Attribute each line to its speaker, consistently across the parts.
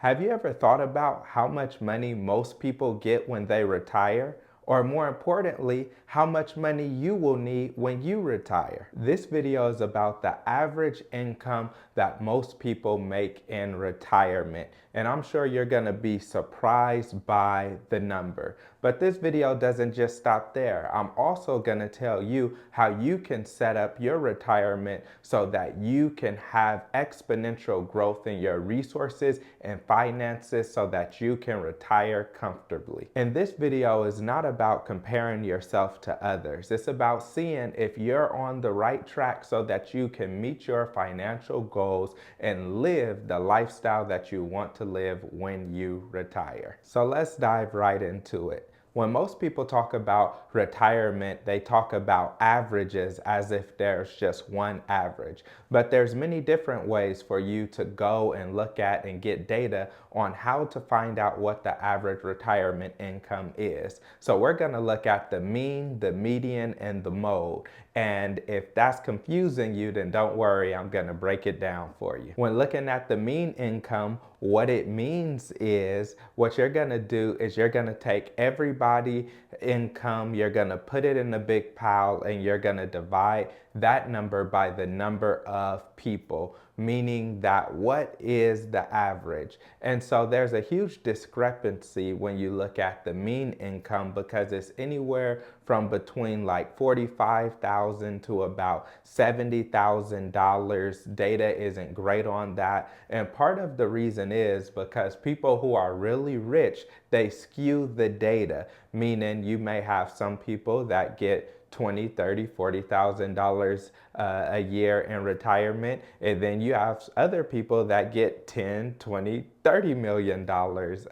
Speaker 1: Have you ever thought about how much money most people get when they retire? Or more importantly, how much money you will need when you retire? This video is about the average income that most people make in retirement. And I'm sure you're gonna be surprised by the number. But this video doesn't just stop there. I'm also gonna tell you how you can set up your retirement so that you can have exponential growth in your resources and finances so that you can retire comfortably. And this video is not about comparing yourself to others. It's about seeing if you're on the right track so that you can meet your financial goals and live the lifestyle that you want to live when you retire. So let's dive right into it. When most people talk about retirement, they talk about averages as if there's just one average. But there's many different ways for you to go and look at and get data on how to find out what the average retirement income is. So we're going to look at the mean, the median, and the mode. And if that's confusing you, then don't worry, I'm going to break it down for you. When looking at the mean income, what it means is what you're going to do is you're going to take everybody income, you're going to put it in a big pile, and you're going to divide that number by the number of people, meaning that what is the average? And so there's a huge discrepancy when you look at the mean income because it's anywhere from between like $45,000 to about $70,000. Data isn't great on that. And part of the reason is because people who are really rich, they skew the data, meaning you may have some people that get $20, $30, $40,000 a year in retirement, and then you have other people that get 10, 20, $30 million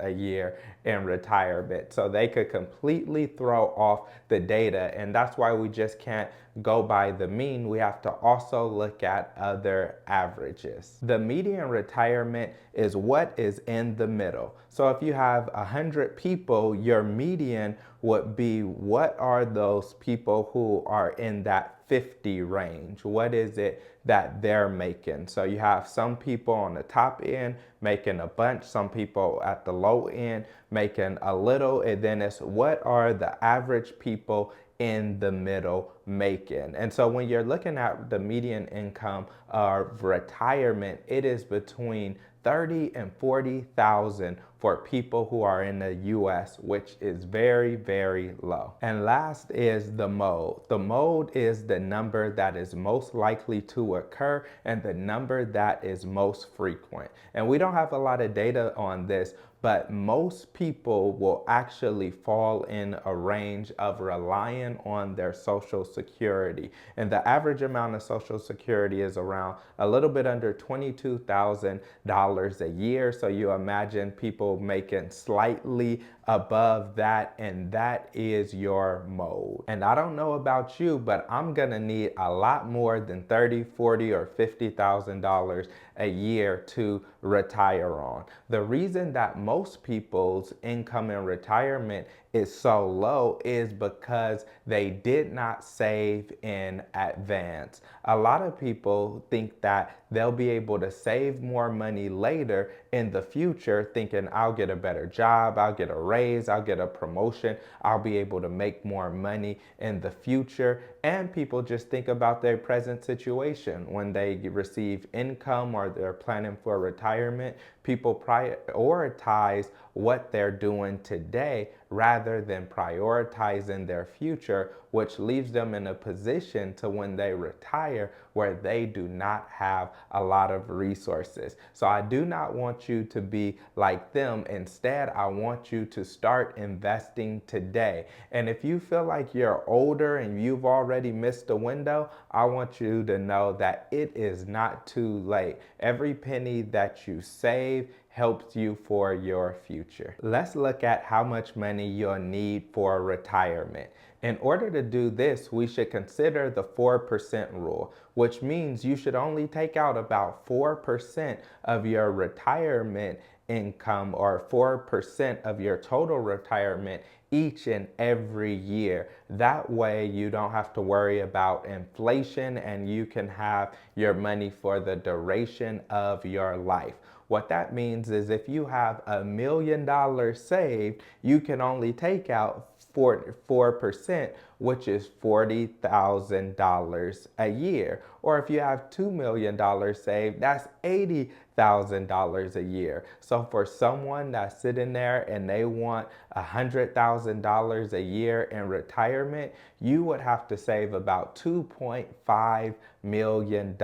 Speaker 1: a year in retirement. So they could completely throw off the data, and that's why we just can't go by the mean. We have to also look at other averages. The median retirement is what is in the middle. So if you have 100 people, your median would be what are those people who are in that 50 range? What is it that they're making? So you have some people on the top end making a bunch, some people at the low end making a little, and then it's what are the average people in the middle making. And so when you're looking at the median income of retirement, it is between 30 and 40,000 for people who are in the US, which is very, very low. And last is the mode. The mode is the number that is most likely to occur and the number that is most frequent. And we don't have a lot of data on this, but most people will actually fall in a range of relying on their Social Security. And the average amount of Social Security is around a little bit under $22,000 a year. So you imagine people making slightly above that, and that is your mode. And I don't know about you, but I'm gonna need a lot more than $30, $40, or $50,000 a year to retire on. The reason that most people's income in retirement is so low is because they did not save in advance. A lot of people think that they'll be able to save more money later in the future, thinking I'll get a better job, I'll get a raise, I'll get a promotion, I'll be able to make more money in the future. And people just think about their present situation when they receive income or they're planning for retirement. People prioritize what they're doing today rather than prioritizing their future, which leaves them in a position to when they retire where they do not have a lot of resources. So I do not want you to be like them. Instead, I want you to start investing today. And if you feel like you're older and you've already missed the window, I want you to know that it is not too late. Every penny that you save helps you for your future. Let's look at how much money you'll need for retirement. In order to do this, we should consider the 4% rule, which means you should only take out about 4% of your retirement income or 4% of your total retirement each and every year. That way you don't have to worry about inflation and you can have your money for the duration of your life. What that means is if you have $1 million saved, you can only take out 4%, which is $40,000 a year. Or if you have $2 million saved, that's $80,000 a year. So for someone that's sitting there and they want $100,000 a year in retirement, you would have to save about $2.5 million.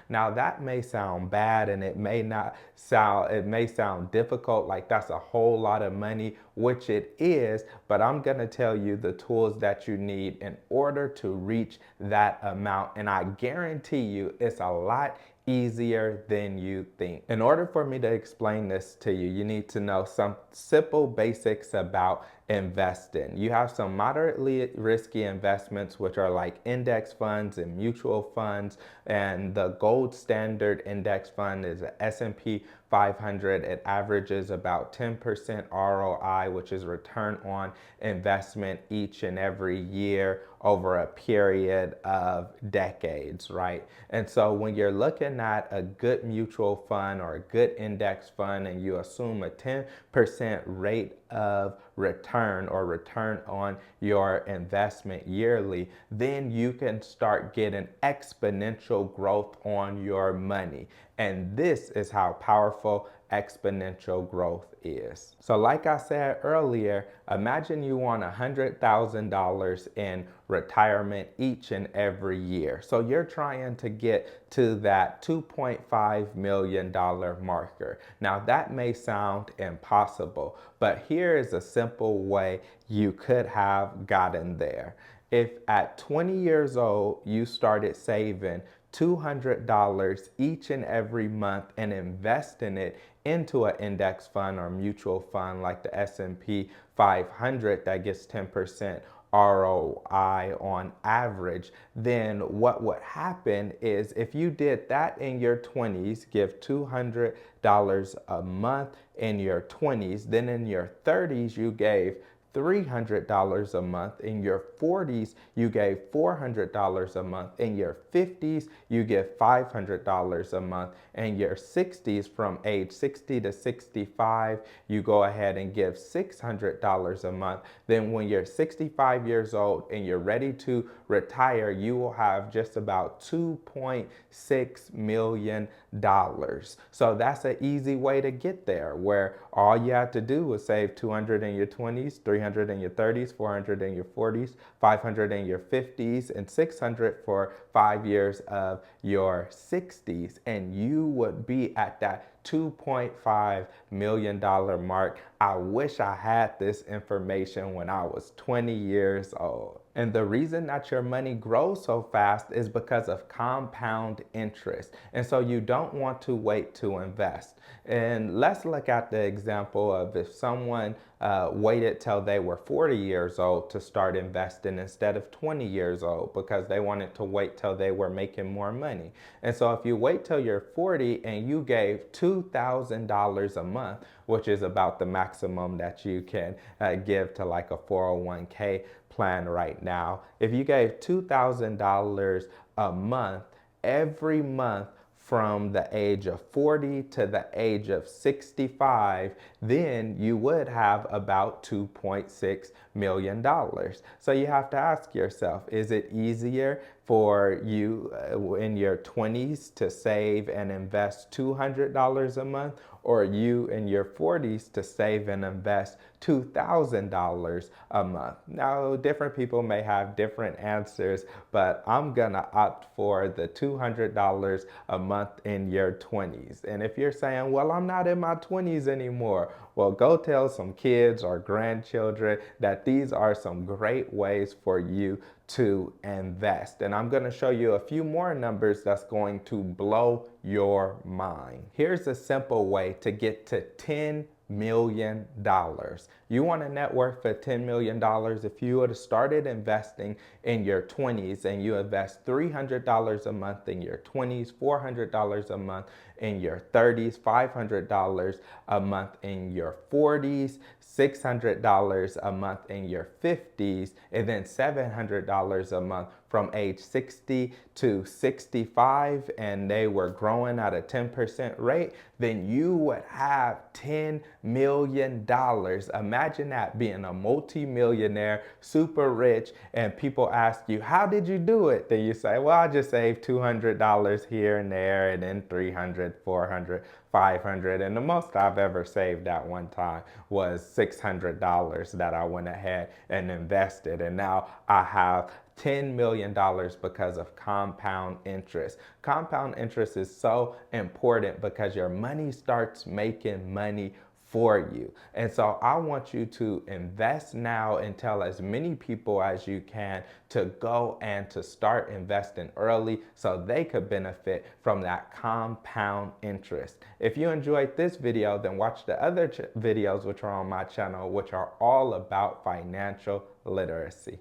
Speaker 1: Now that may sound bad and it may sound difficult, like that's a whole lot of money, which it is, but I'm gonna tell you the tools that you need in order to reach that amount. And I guarantee you it's a lot easier than you think. In order for me to explain this to you, you need to know some simple basics about investing. You have some moderately risky investments, which are like index funds and mutual funds. And the gold standard index fund is a S&P 500. It averages about 10% ROI, which is return on investment each and every year over a period of decades, right? And so when you're looking at a good mutual fund or a good index fund and you assume a 10% rate of return or return on your investment yearly, then you can start getting exponential growth on your money. And this is how powerful exponential growth is. So like I said earlier, imagine you want $100,000 in retirement each and every year. So you're trying to get to that $2.5 million marker. Now that may sound impossible, but here is a simple way you could have gotten there. If at 20 years old you started saving $200 each and every month and investing it into an index fund or mutual fund like the S&P 500 that gets 10% ROI on average, then what would happen is if you did that in your 20s, give $200 a month in your 20s, then in your 30s you gave $300 a month. In your 40s, you gave $400 a month. In your 50s, you give $500 a month. In your 60s, from age 60 to 65, you go ahead and give $600 a month. Then when you're 65 years old and you're ready to retire, you will have just about $2.6 million. So that's an easy way to get there, where all you have to do is save 200 in your 20s, 300 in your 30s, 400 in your 40s, 500 in your 50s, and 600 for 5 years of your 60s, and you would be at that $2.5 million mark. I wish I had this information when I was 20 years old. And the reason that your money grows so fast is because of compound interest. And so you don't want to wait to invest. And let's look at the example of if someone waited till they were 40 years old to start investing instead of 20 years old because they wanted to wait till they were making more money. And so if you wait till you're 40 and you gave $2,000 a month, which is about the maximum that you can give to like a 401k plan right now. If you gave $2,000 a month, every month from the age of 40 to the age of 65, then you would have about $2.6 million. So you have to ask yourself, is it easier for you in your 20s to save and invest $200 a month, or you in your 40s to save and invest $2,000 a month? Now, different people may have different answers, but I'm gonna opt for the $200 a month in your 20s. And if you're saying, well, I'm not in my 20s anymore, well, go tell some kids or grandchildren that these are some great ways for you to invest. And I'm going to show you a few more numbers that's going to blow your mind. Here's a simple way to get to $10 million. You want a net worth for $10 million. If you would have started investing in your 20s and you invest $300 a month in your 20s, $400 a month in your 30s, $500 a month in your 40s, $600 a month in your 50s, and then $700 a month from age 60 to 65, and they were growing at a 10% rate, then you would have $10 million. Imagine that, being a multi-millionaire, super rich, and people ask you, how did you do it? Then you say, well, I just saved $200 here and there, and then 300, 400, 500, and the most I've ever saved at one time was $600 that I went ahead and invested, and now I have $10 million because of compound interest. Compound interest is so important because your money starts making money for you. And so I want you to invest now and tell as many people as you can to go and to start investing early so they could benefit from that compound interest. If you enjoyed this video, then watch the other videos which are on my channel, which are all about financial literacy.